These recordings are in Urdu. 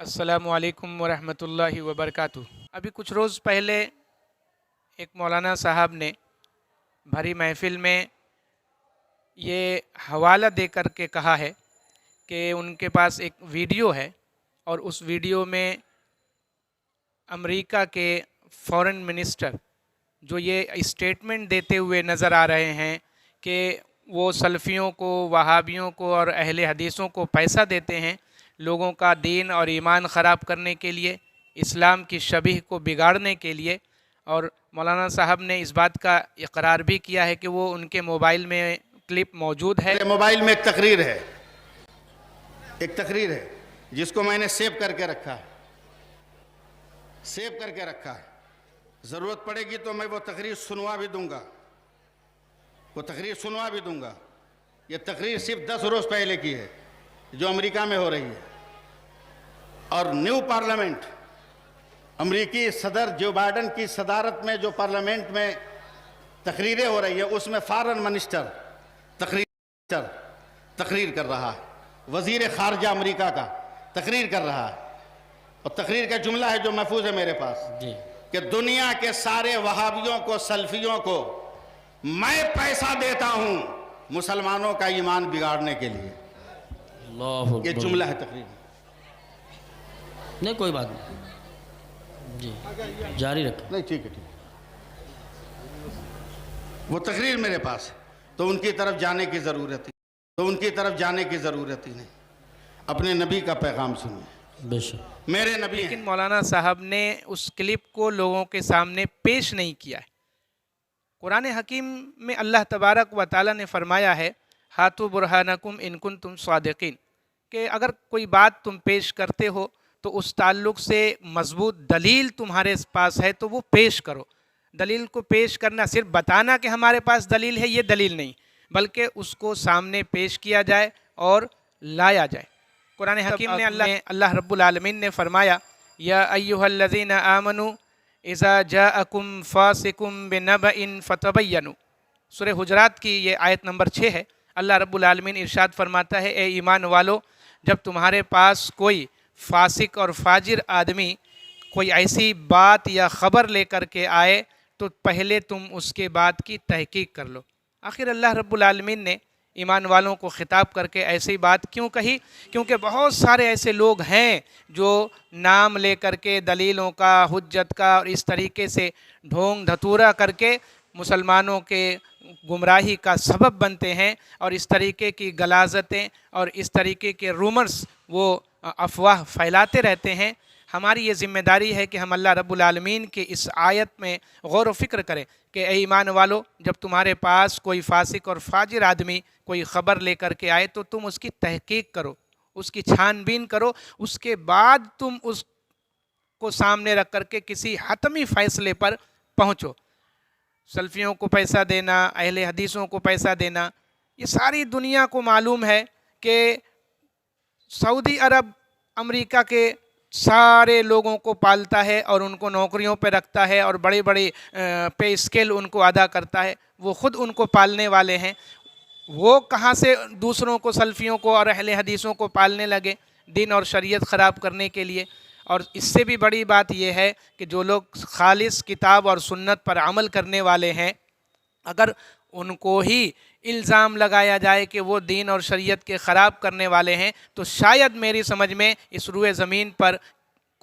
السلام علیکم ورحمۃ اللہ وبرکاتہ۔ ابھی کچھ روز پہلے ایک مولانا صاحب نے بھری محفل میں یہ حوالہ دے کر کے کہا ہے کہ ان کے پاس ایک ویڈیو ہے اور اس ویڈیو میں امریکہ کے فورن منسٹر جو یہ اسٹیٹمنٹ دیتے ہوئے نظر آ رہے ہیں کہ وہ سلفیوں کو، وہابیوں کو اور اہل حدیثوں کو پیسہ دیتے ہیں لوگوں کا دین اور ایمان خراب کرنے کے لیے، اسلام کی شبیہ کو بگاڑنے کے لیے، اور مولانا صاحب نے اس بات کا اقرار بھی کیا ہے کہ وہ ان کے موبائل میں کلپ موجود ہے۔ میرے موبائل میں ایک تقریر ہے جس کو میں نے سیو کر کے رکھا ہے۔ ضرورت پڑے گی تو میں وہ تقریر سنوا بھی دوں گا۔ یہ تقریر صرف 10 روز پہلے کی ہے جو امریکہ میں ہو رہی ہے، اور نیو پارلیمنٹ، امریکی صدر جو بائیڈن کی صدارت میں جو پارلیمنٹ میں تقریریں ہو رہی ہے، اس میں فارن منسٹر تقریر کر رہا ہے، وزیر خارجہ امریکہ کا تقریر کر رہا ہے، اور تقریر کا جملہ ہے جو محفوظ ہے میرے پاس کہ دنیا کے سارے وہابیوں کو، سلفیوں کو میں پیسہ دیتا ہوں مسلمانوں کا ایمان بگاڑنے کے لیے۔ یہ جملہ ہے تقریر میں۔ نہیں کوئی بات نہیں، جی جاری رکھیں۔ نہیں ٹھیک ہے، وہ تقریر میرے پاس ہے، تو ان کی طرف جانے کی ضرورت ہی نہیں۔ اپنے نبی کا پیغام سنیے، بے شک میرے نبی ہیں۔ لیکن مولانا صاحب نے اس کلپ کو لوگوں کے سامنے پیش نہیں کیا ہے۔ قرآن حکیم میں اللہ تبارک و تعالیٰ نے فرمایا ہے ہاتھو برہانکم ان کنتم صادقین، کہ اگر کوئی بات تم پیش کرتے ہو تو اس تعلق سے مضبوط دلیل تمہارے پاس ہے تو وہ پیش کرو۔ دلیل کو پیش کرنا صرف بتانا کہ ہمارے پاس دلیل ہے، یہ دلیل نہیں، بلکہ اس کو سامنے پیش کیا جائے اور لایا جائے۔ قرآن حکیم میں اللہ رب العالمین نے فرمایا یا ایھا الذین آمنوا اذا جاءکم فاسق بنبأ فتبینوا۔ سورہ حجرات کی یہ آیت نمبر 6 ہے۔ اللہ رب العالمین ارشاد فرماتا ہے اے ایمان والو، جب تمہارے پاس کوئی فاسق اور فاجر آدمی کوئی ایسی بات یا خبر لے کر کے آئے تو پہلے تم اس کے بات کی تحقیق کر لو۔ آخر اللہ رب العالمین نے ایمان والوں کو خطاب کر کے ایسی بات کیوں کہی؟ کیونکہ بہت سارے ایسے لوگ ہیں جو نام لے کر کے دلیلوں کا، حجت کا اور اس طریقے سے ڈھونگ دھتورا کر کے مسلمانوں کے گمراہی کا سبب بنتے ہیں، اور اس طریقے کی غلاظتیں اور اس طریقے کے رومرز وہ افواہ پھیلاتے رہتے ہیں۔ ہماری یہ ذمہ داری ہے کہ ہم اللہ رب العالمین کی اس آیت میں غور و فکر کریں کہ اے ایمان والو، جب تمہارے پاس کوئی فاسق اور فاجر آدمی کوئی خبر لے کر کے آئے تو تم اس کی تحقیق کرو، اس کی چھان بین کرو، اس کے بعد تم اس کو سامنے رکھ کر کے کسی حتمی فیصلے پر پہنچو۔ سلفیوں کو پیسہ دینا، اہل حدیثوں کو پیسہ دینا، یہ ساری دنیا کو معلوم ہے کہ سعودی عرب امریکہ کے سارے لوگوں کو پالتا ہے اور ان کو نوکریوں پہ رکھتا ہے اور بڑے بڑے پے اسکیل ان کو ادا کرتا ہے، وہ خود ان کو پالنے والے ہیں۔ وہ کہاں سے دوسروں کو، سلفیوں کو اور اہل حدیثوں کو پالنے لگے دین اور شریعت خراب کرنے کے لیے؟ اور اس سے بھی بڑی بات یہ ہے کہ جو لوگ خالص کتاب اور سنت پر عمل کرنے والے ہیں، اگر ان کو ہی الزام لگایا جائے کہ وہ دین اور شریعت کے خراب کرنے والے ہیں تو شاید میری سمجھ میں اس روئے زمین پر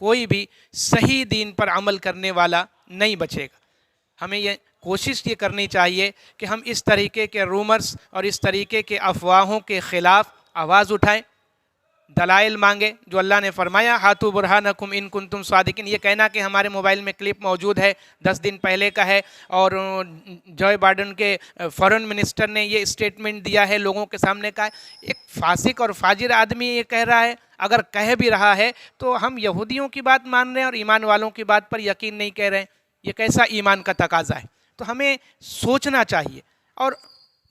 کوئی بھی صحیح دین پر عمل کرنے والا نہیں بچے گا۔ ہمیں یہ کوشش یہ کرنی چاہیے کہ ہم اس طریقے کے رومرز اور اس طریقے کے افواہوں کے خلاف آواز اٹھائیں، دلائل مانگے، جو اللہ نے فرمایا ہاتھو برہانکم ان کنتم صادقین۔ یہ کہنا کہ ہمارے موبائل میں کلپ موجود ہے 10 دن پہلے کا ہے اور جو بائیڈن کے فورن منسٹر نے یہ اسٹیٹمنٹ دیا ہے لوگوں کے سامنے کا ہے، ایک فاسق اور فاجر آدمی یہ کہہ رہا ہے، اگر کہہ بھی رہا ہے تو ہم یہودیوں کی بات مان رہے ہیں اور ایمان والوں کی بات پر یقین نہیں کہہ رہے ہیں، یہ کیسا ایمان کا تقاضا ہے؟ تو ہمیں سوچنا چاہیے۔ اور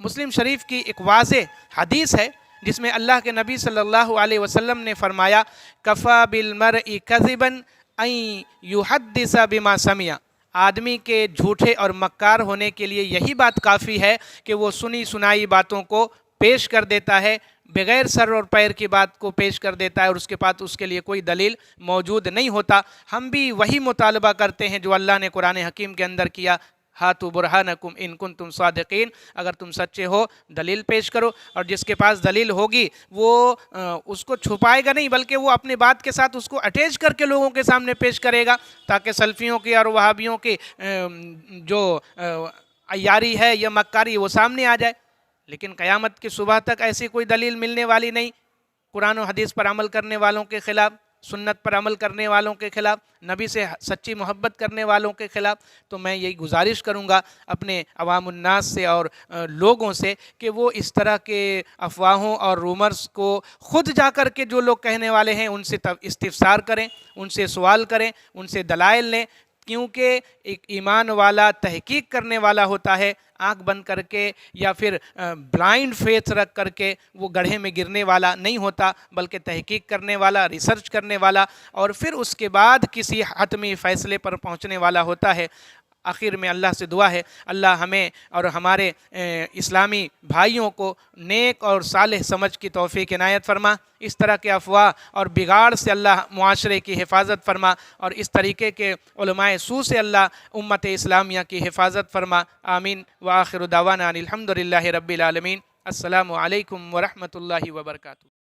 مسلم شریف کی ایک واضح حدیث ہے جس میں اللہ کے نبی صلی اللہ علیہ وسلم نے فرمایا کفا بالمرء کذبا ان یحدث بما سمع۔ آدمی کے جھوٹے اور مکار ہونے کے لیے یہی بات کافی ہے کہ وہ سنی سنائی باتوں کو پیش کر دیتا ہے بغیر سر اور پیر کی بات کو پیش کر دیتا ہے اور اس کے پاس اس کے لیے کوئی دلیل موجود نہیں ہوتا۔ ہم بھی وہی مطالبہ کرتے ہیں جو اللہ نے قرآن حکیم کے اندر کیا، ہاتھو برہانکم ان کنتم صادقین، اگر تم سچے ہو دلیل پیش کرو۔ اور جس کے پاس دلیل ہوگی وہ اس کو چھپائے گا نہیں، بلکہ وہ اپنے بات کے ساتھ اس کو اٹیچ کر کے لوگوں کے سامنے پیش کرے گا، تاکہ سلفیوں کی اور وہابیوں کی جو عیاری ہے یا مکاری وہ سامنے آ جائے۔ لیکن قیامت کی صبح تک ایسی کوئی دلیل ملنے والی نہیں قرآن و حدیث پر عمل کرنے والوں کے خلاف، سنت پر عمل کرنے والوں کے خلاف، نبی سے سچی محبت کرنے والوں کے خلاف۔ تو میں یہی گزارش کروں گا اپنے عوام الناس سے اور لوگوں سے کہ وہ اس طرح کے افواہوں اور رومرز کو خود جا کر کے جو لوگ کہنے والے ہیں ان سے استفسار کریں، ان سے سوال کریں، ان سے دلائل لیں، کیونکہ ایک ایمان والا تحقیق کرنے والا ہوتا ہے، آنکھ بند کر کے یا پھر بلائنڈ فیتھ رکھ کر کے وہ گڑھے میں گرنے والا نہیں ہوتا، بلکہ تحقیق کرنے والا، ریسرچ کرنے والا، اور پھر اس کے بعد کسی حتمی فیصلے پر پہنچنے والا ہوتا ہے۔ آخر میں اللہ سے دعا ہے اللہ ہمیں اور ہمارے اسلامی بھائیوں کو نیک اور صالح سمجھ کی توفیق عنایت فرما، اس طرح کے افواہ اور بگاڑ سے اللہ معاشرے کی حفاظت فرما، اور اس طریقے کے علماء سو سے اللہ امت اسلامیہ کی حفاظت فرما۔ آمین وآخر دعوانا ان الحمد للہ رب العالمین۔ السلام علیکم ورحمۃ اللہ وبرکاتہ۔